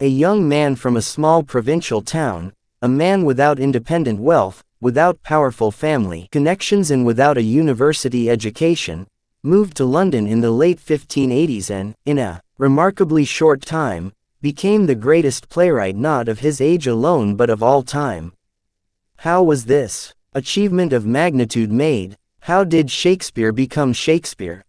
A young man from a small provincial town, a man without independent wealth, without powerful family connections and without a university education, moved to London in the late 1580s and, in a remarkably short time, became the greatest playwright not of his age alone but of all time. How was this achievement of magnitude made? How did Shakespeare become Shakespeare?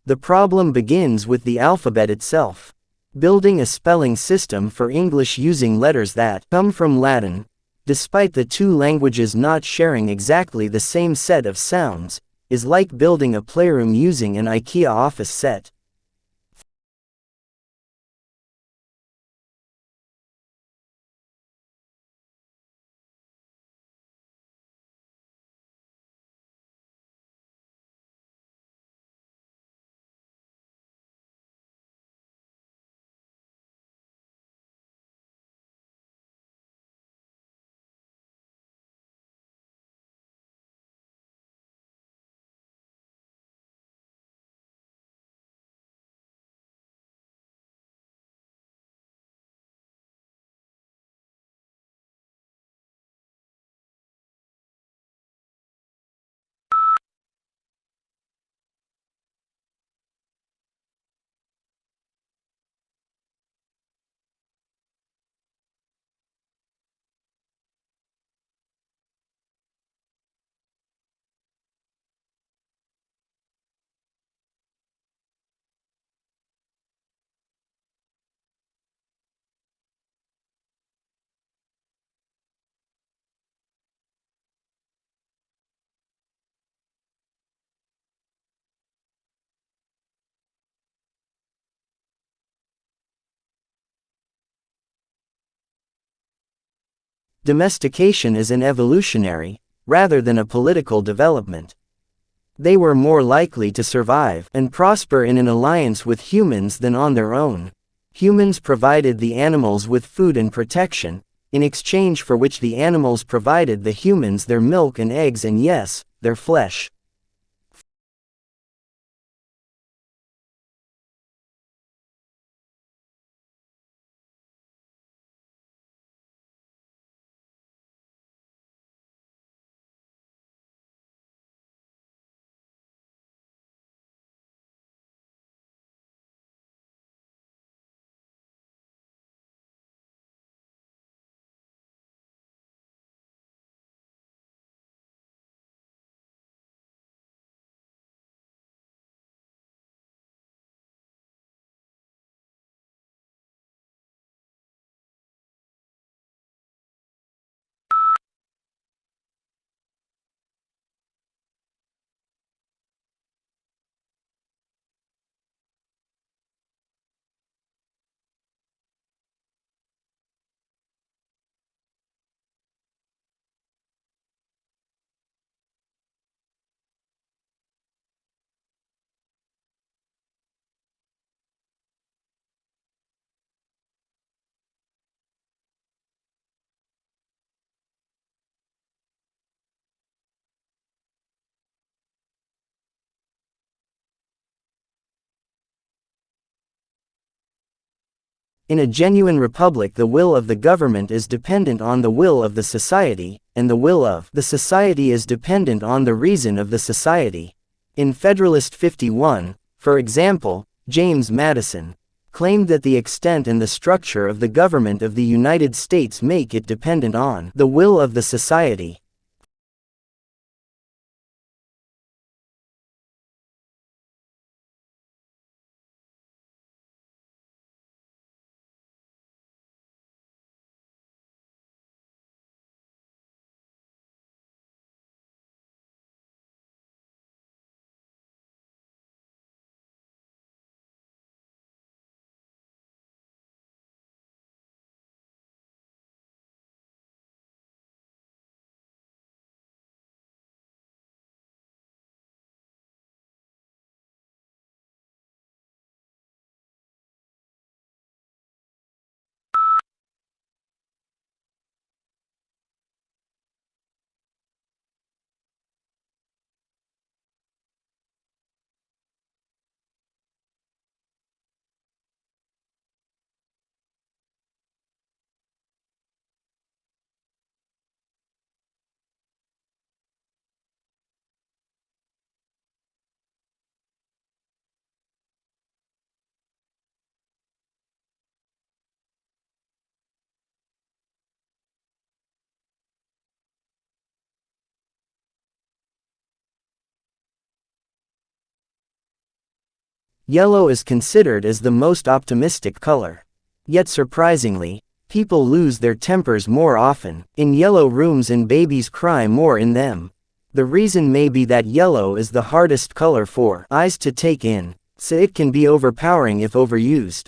The problem begins with the alphabet itself. Building a spelling system for English using letters that come from Latin, despite the two languages not sharing exactly the same set of sounds, is like building a playroom using an IKEA office set. Domestication is an evolutionary rather than a political development. They were more likely to survive and prosper in an alliance with humans than on their own. Humans provided the animals with food and protection, in exchange for which the animals provided the humans their milk and eggs and yes, their flesh. In a genuine republic, the will of the government is dependent on the will of the society, and the will of the society is dependent on the reason of the society. In Federalist 51, for example, James Madison claimed that the extent and the structure of the government of the United States make it dependent on the will of the society. Yellow is considered as the most optimistic color. Yet surprisingly, people lose their tempers more often in yellow rooms and babies cry more in them. The reason may be that yellow is the hardest color for eyes to take in, so it can be overpowering if overused.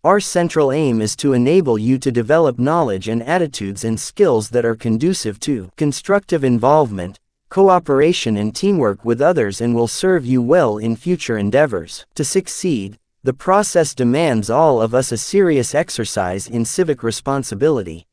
Our central aim is to enable you to develop knowledge and attitudes and skills that are conducive to constructive involvement, cooperation and teamwork with others and will serve you well in future endeavors. To succeed, the process demands all of us a serious exercise in civic responsibility.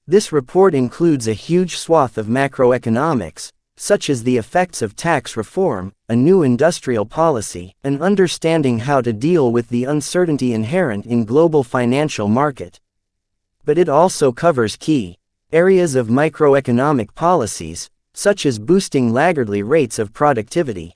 This report includes a huge swath of macroeconomics, such as the effects of tax reform, a new industrial policy, and understanding how to deal with the uncertainty inherent in global financial market. But it also covers key areas of microeconomic policies, such as boosting laggardly rates of productivity.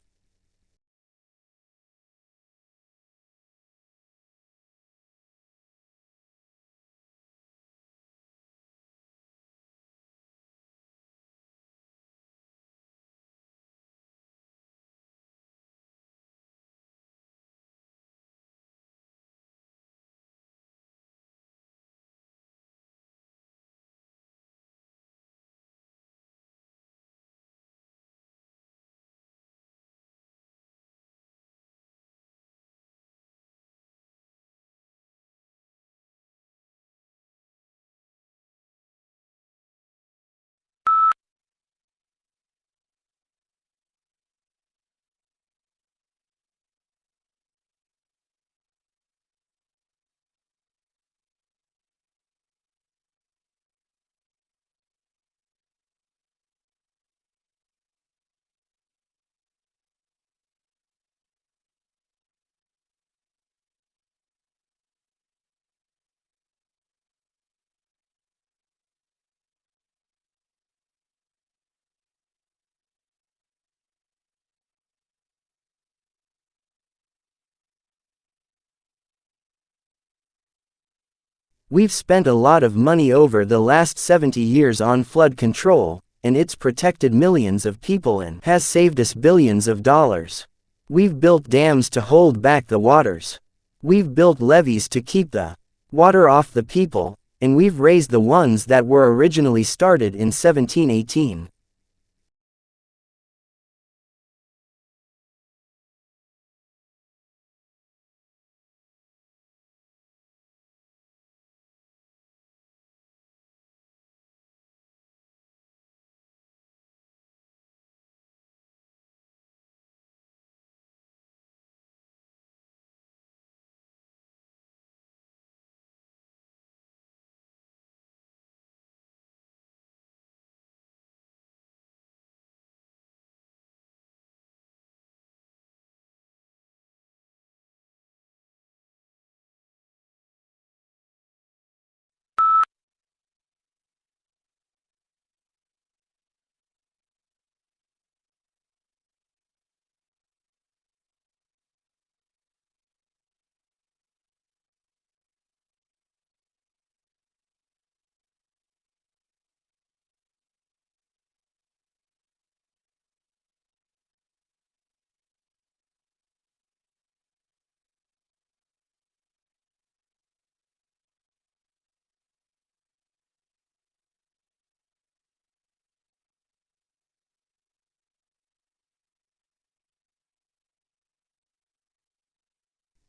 We've spent a lot of money over the last 70 years on flood control, and it's protected millions of people and has saved us billions of dollars. We've built dams to hold back the waters. We've built levees to keep the water off the people, and we've raised the ones that were originally started in 1718.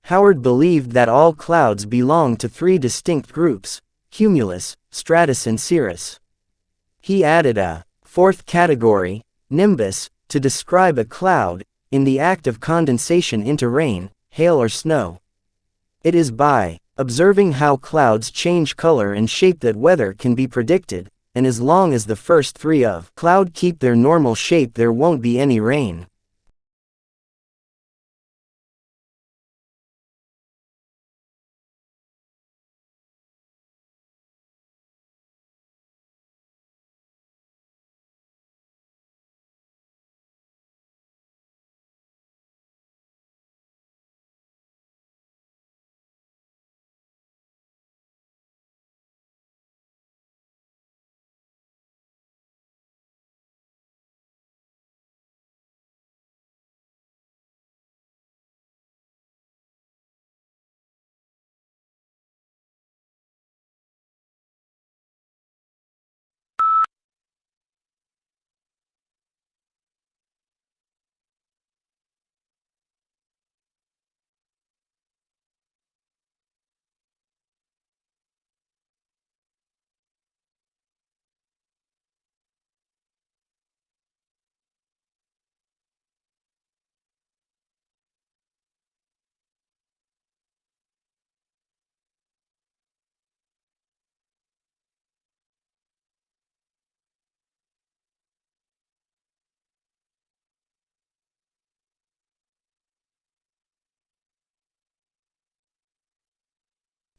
Howard believed that all clouds belong to three distinct groups: cumulus, stratus and cirrus. He added a fourth category, nimbus, to describe a cloud in the act of condensation into rain, hail or snow. It is by observing how clouds change color and shape that weather can be predicted, and as long as the first three of cloud keep their normal shape, there won't be any rain.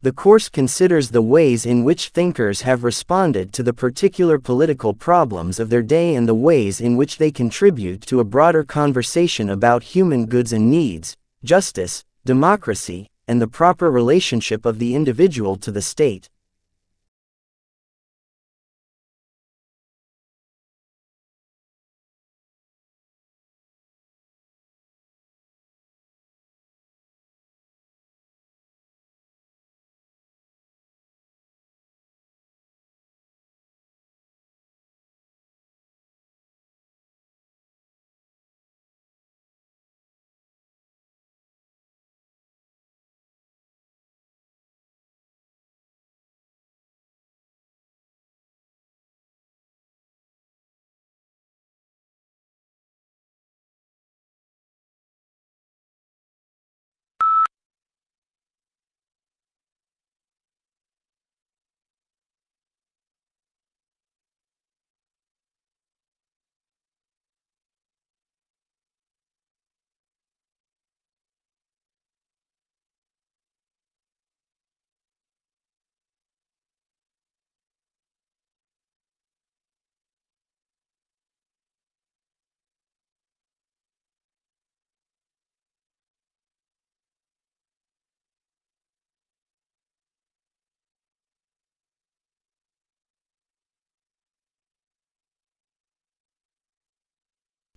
The course considers the ways in which thinkers have responded to the particular political problems of their day and the ways in which they contribute to a broader conversation about human goods and needs, justice, democracy, and the proper relationship of the individual to the state.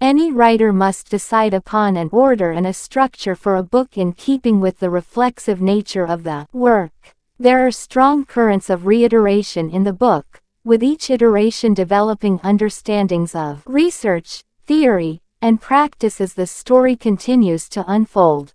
Any writer must decide upon an order and a structure for a book in keeping with the reflexive nature of the work. There are strong currents of reiteration in the book, with each iteration developing understandings of research, theory, and practice as the story continues to unfold.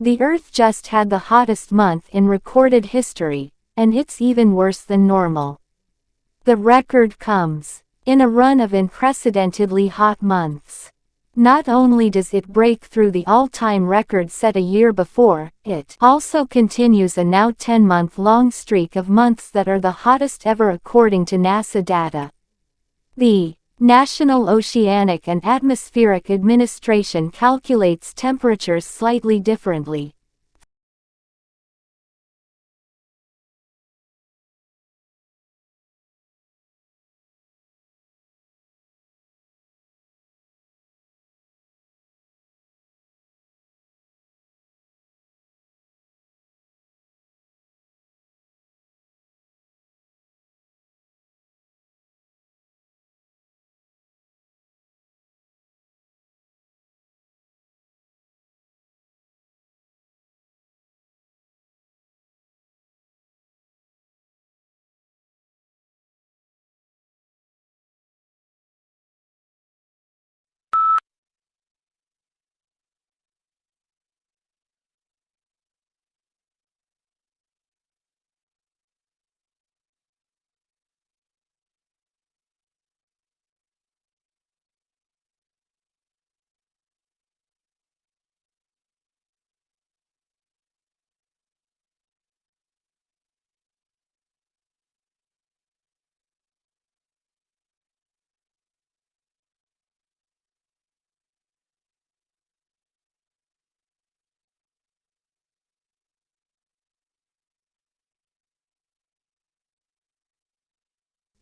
The Earth just had the hottest month in recorded history, and it's even worse than normal. The record comes in a run of unprecedentedly hot months. Not only does it break through the all-time record set a year before, it also continues a now 10-month-long streak of months that are the hottest ever according to NASA data. The National Oceanic and Atmospheric Administration calculates temperatures slightly differently.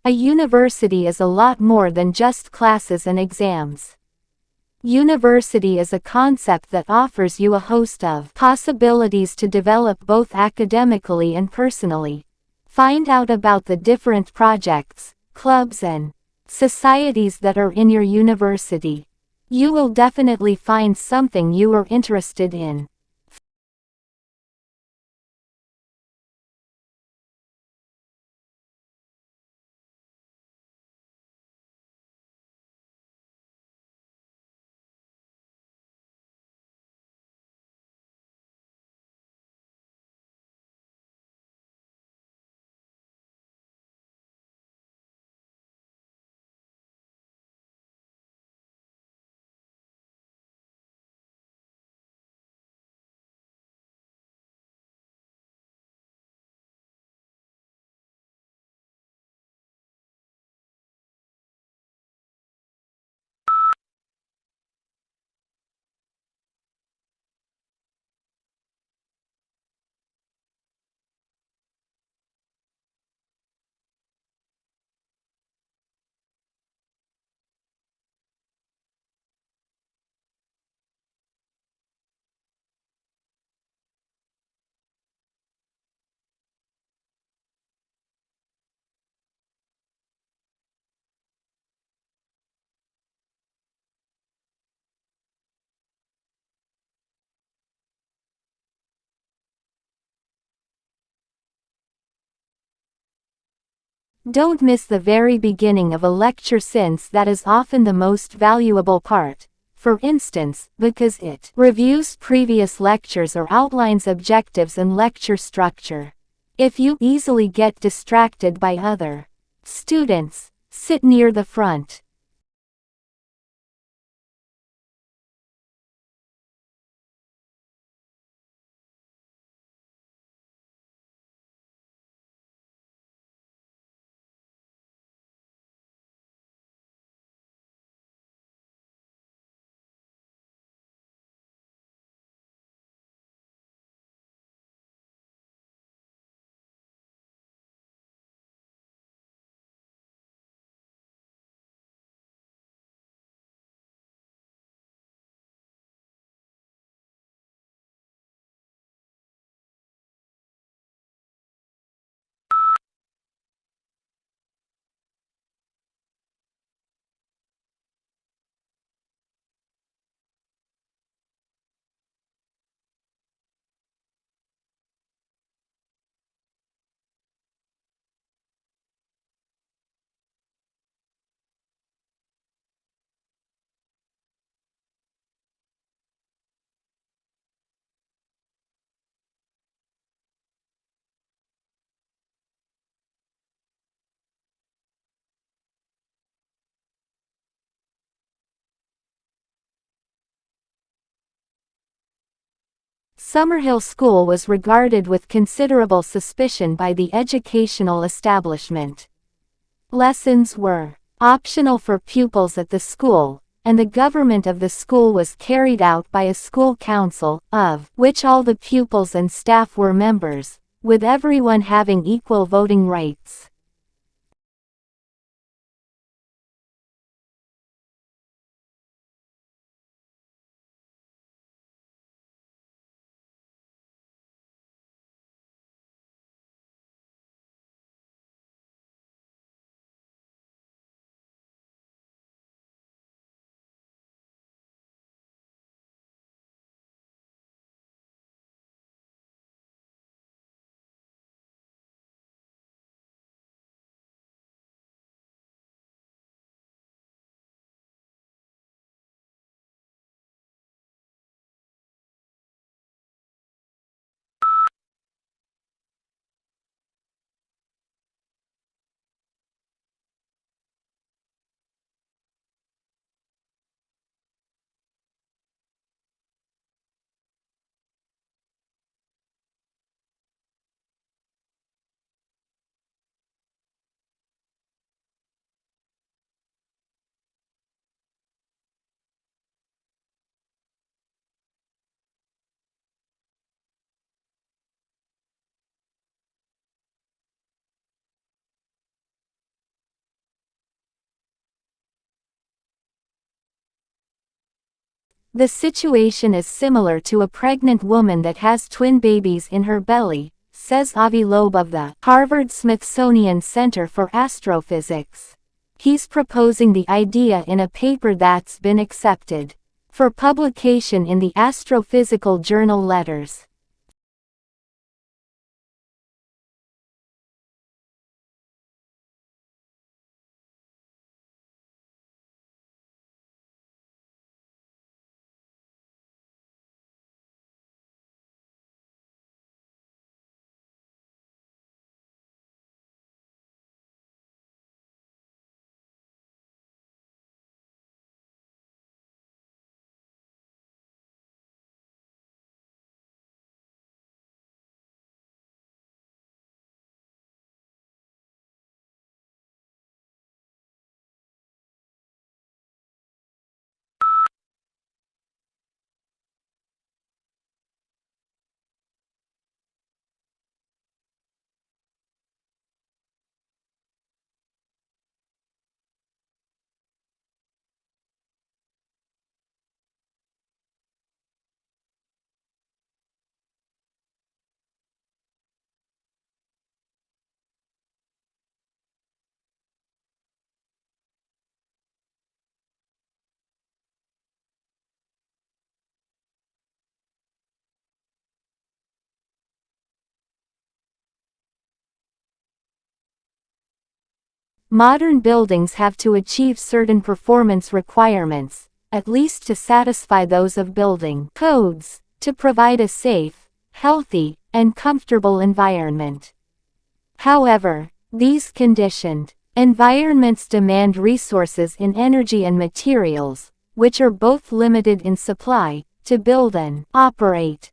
A university is a lot more than just classes and exams. University is a concept that offers you a host of possibilities to develop both academically and personally. Find out about the different projects, clubs and societies that are in your university. You will definitely find something you are interested in. Don't miss the very beginning of a lecture, since that is often the most valuable part. For instance, because it reviews previous lectures or outlines objectives and lecture structure. If you easily get distracted by other students, sit near the front. Summerhill School was regarded with considerable suspicion by the educational establishment. Lessons were optional for pupils at the school, and the government of the school was carried out by a school council, of which all the pupils and staff were members, with everyone having equal voting rights. The situation is similar to a pregnant woman that has twin babies in her belly, says Avi Loeb of the Harvard-Smithsonian Center for Astrophysics. He's proposing the idea in a paper that's been accepted for publication in the Astrophysical Journal Letters. Modern buildings have to achieve certain performance requirements, at least to satisfy those of building codes, to provide a safe, healthy, and comfortable environment. However, these conditioned environments demand resources in energy and materials, which are both limited in supply, to build and operate.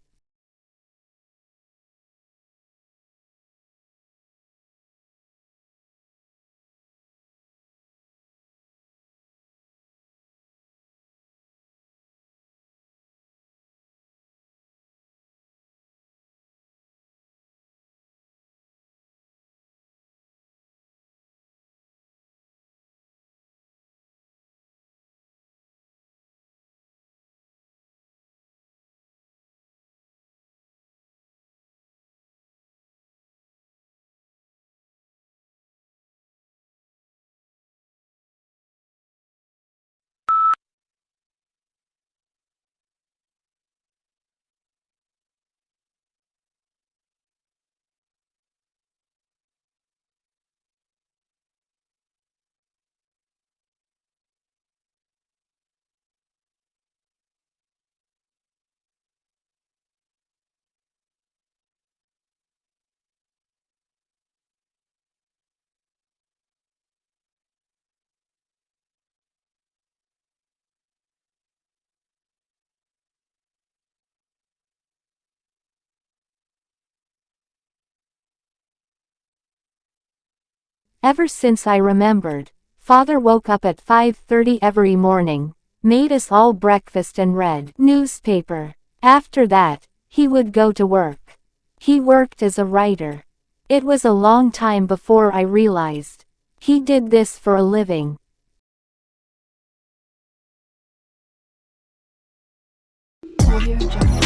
Ever since I remembered, Father woke up at 5:30 every morning, made us all breakfast and read newspaper. After that, he would go to work. He worked as a writer. It was a long time before I realized he did this for a living. Audio Jungle.